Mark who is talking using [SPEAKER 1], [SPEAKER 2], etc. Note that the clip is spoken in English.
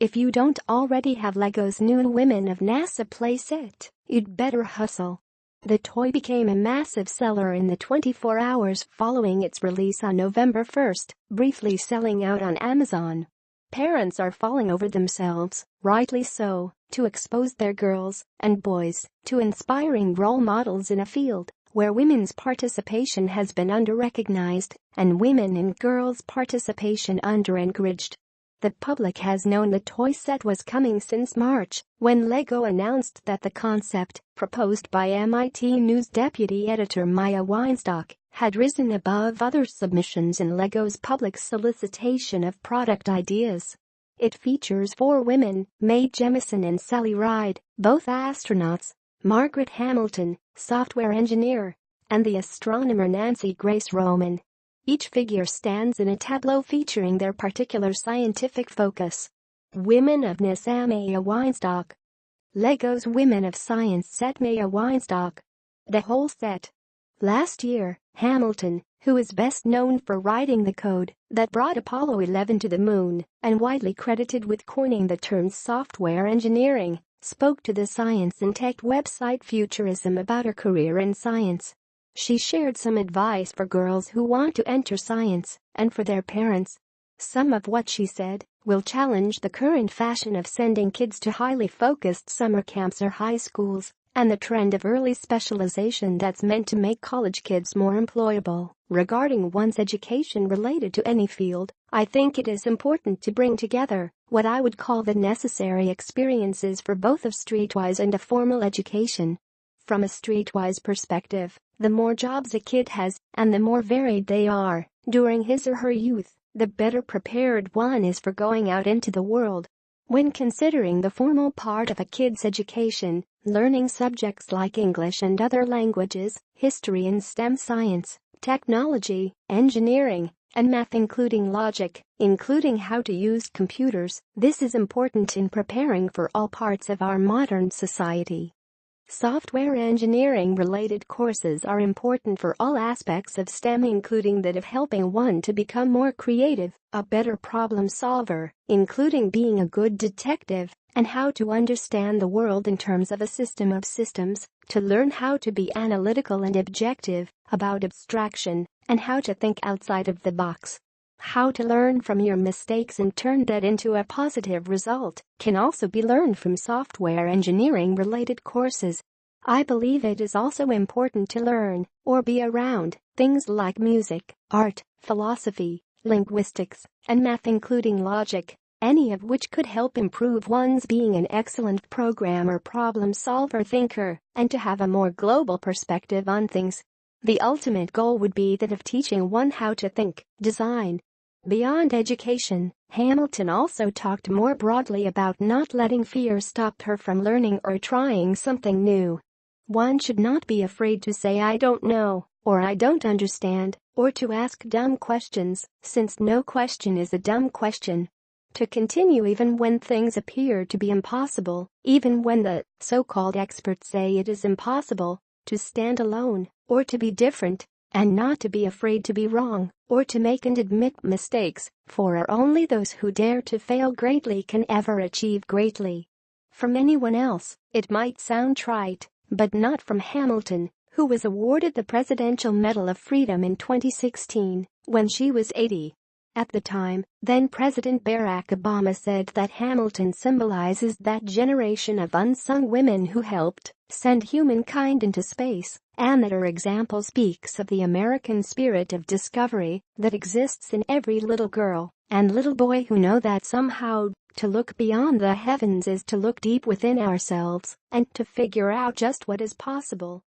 [SPEAKER 1] If you don't already have Lego's new Women of NASA playset, you'd better hustle. The toy became a massive seller in the 24 hours following its release on November 1, briefly selling out on Amazon. Parents are falling over themselves, rightly so, to expose their girls and boys to inspiring role models in a field where women's participation has been under-recognized and women and girls' participation under-encouraged. The public has known the toy set was coming since March, when LEGO announced that the concept, proposed by MIT News deputy editor Maia Weinstock, had risen above other submissions in LEGO's public solicitation of product ideas. It features 4 women, Mae Jemison and Sally Ride, both astronauts, Margaret Hamilton, software engineer, and the astronomer Nancy Grace Roman. Each figure stands in a tableau featuring their particular scientific focus. Women of nasaMAIA Weinstock. LEGO's Women of Science set Maia Weinstock. The whole set. Last year, Hamilton, who is best known for writing the code that brought Apollo 11 to the moon and widely credited with coining the term software engineering, spoke to the science and tech website Futurism about her career in science. She shared some advice for girls who want to enter science and for their parents. Some of what she said will challenge the current fashion of sending kids to highly focused summer camps or high schools and the trend of early specialization that's meant to make college kids more employable. Regarding one's education related to any field, I think it is important to bring together what I would call the necessary experiences for both of streetwise and a formal education. From a streetwise perspective, the more jobs a kid has and the more varied they are during his or her youth, the better prepared one is for going out into the world. When considering the formal part of a kid's education, learning subjects like English and other languages, history and STEM science, technology, engineering, and math including logic, including how to use computers, this is important in preparing for all parts of our modern society. Software engineering-related courses are important for all aspects of STEM, including that of helping one to become more creative, a better problem solver, including being a good detective, and how to understand the world in terms of a system of systems, to learn how to be analytical and objective about abstraction, and how to think outside of the box. How to learn from your mistakes and turn that into a positive result can also be learned from software engineering-related courses. I believe it is also important to learn, or be around, things like music, art, philosophy, linguistics, and math including logic, any of which could help improve one's being an excellent programmer, problem solver, thinker, and to have a more global perspective on things. The ultimate goal would be that of teaching one how to think, design. Beyond education, Hamilton also talked more broadly about not letting fear stop her from learning or trying something new. One should not be afraid to say I don't know, or I don't understand, or to ask dumb questions, since no question is a dumb question. To continue even when things appear to be impossible, even when the so-called experts say it is impossible, to stand alone, or to be different, and not to be afraid to be wrong, or to make and admit mistakes, for only those who dare to fail greatly can ever achieve greatly. From anyone else, it might sound trite, but not from Hamilton, who was awarded the Presidential Medal of Freedom in 2016, when she was 80. At the time, then-President Barack Obama said that Hamilton symbolizes that generation of unsung women who helped send humankind into space, and that her example speaks of the American spirit of discovery that exists in every little girl and little boy who know that somehow to look beyond the heavens is to look deep within ourselves and to figure out just what is possible.